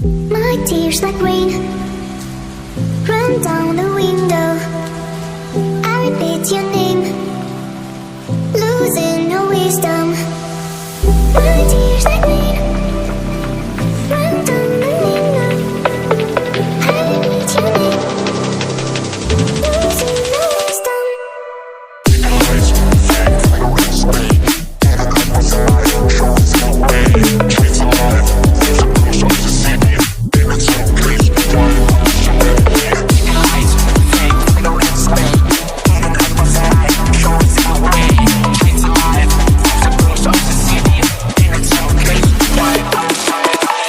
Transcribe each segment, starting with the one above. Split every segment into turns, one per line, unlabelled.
My tears like rain run down the window. I repeat your name, losing no wisdom. My tears like rain run down the window. I repeat your name, losing no wisdom.
Eyes fake like a red snake, and a cup of fire shows no way. Trees alive, there's a bruise on the city. Demons so please, why show it me? Eyes fake like a red snake, and a cup of fire shows no way. Trees alive, there's a bruise on the city. Demons so please, why show it me?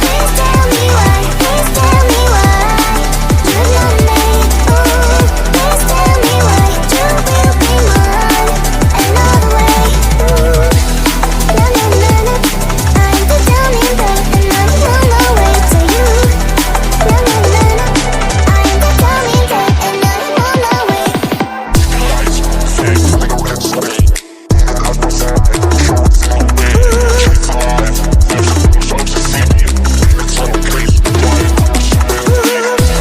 Please tell me why, please tell me why you love me. Oh, please tell me why you will be mine another way. Ooh, na na na na, I'm the darling babe and I'm on my way to you. Na na na na, I'm the darling babe and I'm on my way.
Eyes fake like a red snake, and a cup of fire shows no way. Trees alive, there's a bruise on the city. Demons so please, why show it me?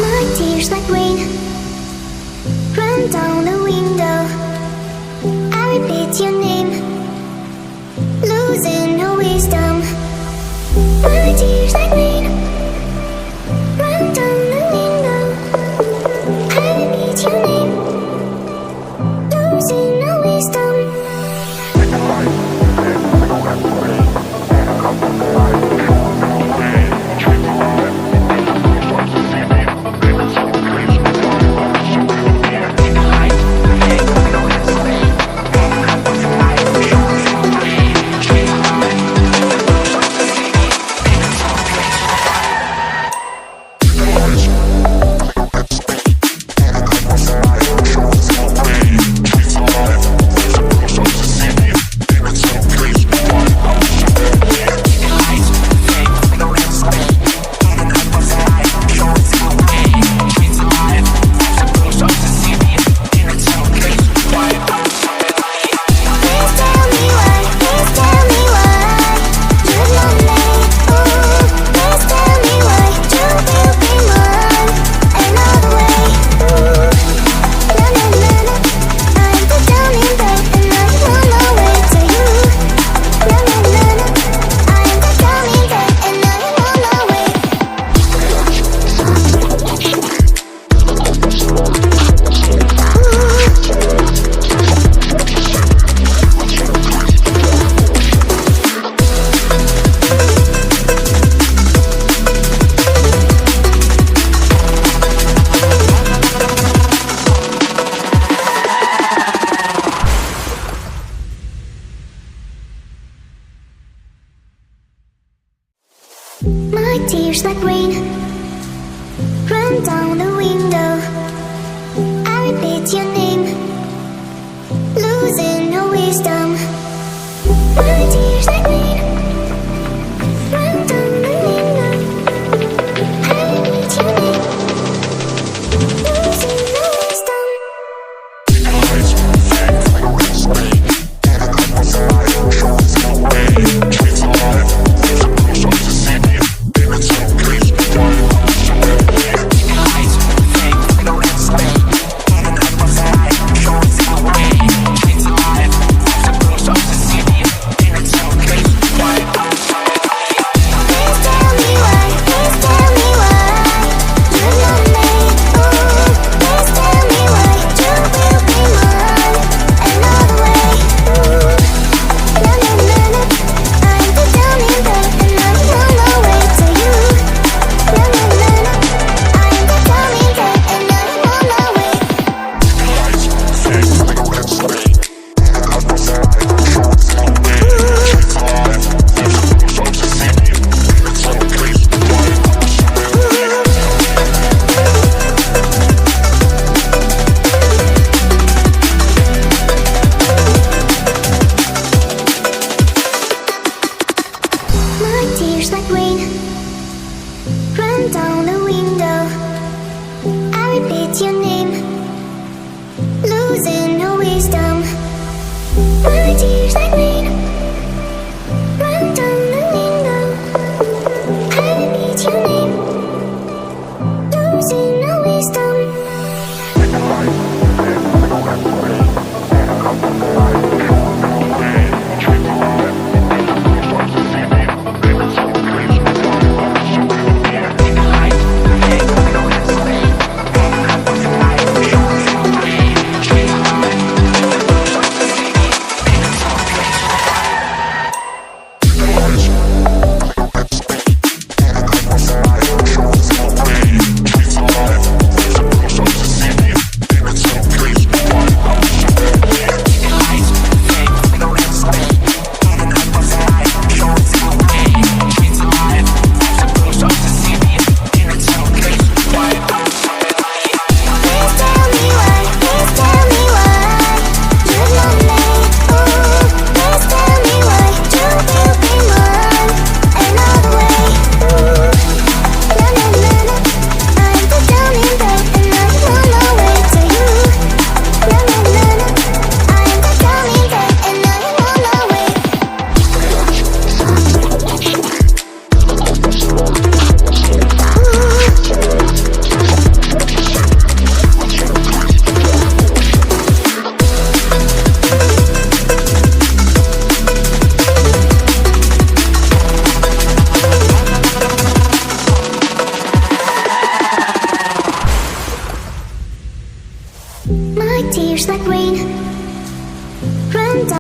My tears like rain run down the window. I repeat your name, losing no wisdom. My tears like rain run down the window. I repeat your name, losing no wisdom. Please tell me why, please tell me why you love me. Oh, please tell me why you will be mine another way. Ooh, na na na na, I'm the darling babe and I'm on my way to you. Na na na na, I'm the darling babe and I'm on my way. My tears like rain run down the window. I repeat your name, losing no wisdom. My tears like rain run down the window. I repeat your name, losing no wisdom.
Eyes fake like a red snake, and a cup of fire shows no way. Trees alive, there's a bruise on the city. Demons so please, why show it me? Eyes fake like a red snake, and a cup of fire shows no way. Trees alive, there's a bruise
repeat your name, losing no wisdom. My tears like rain run down the window. I repeat your name, losing no wisdom.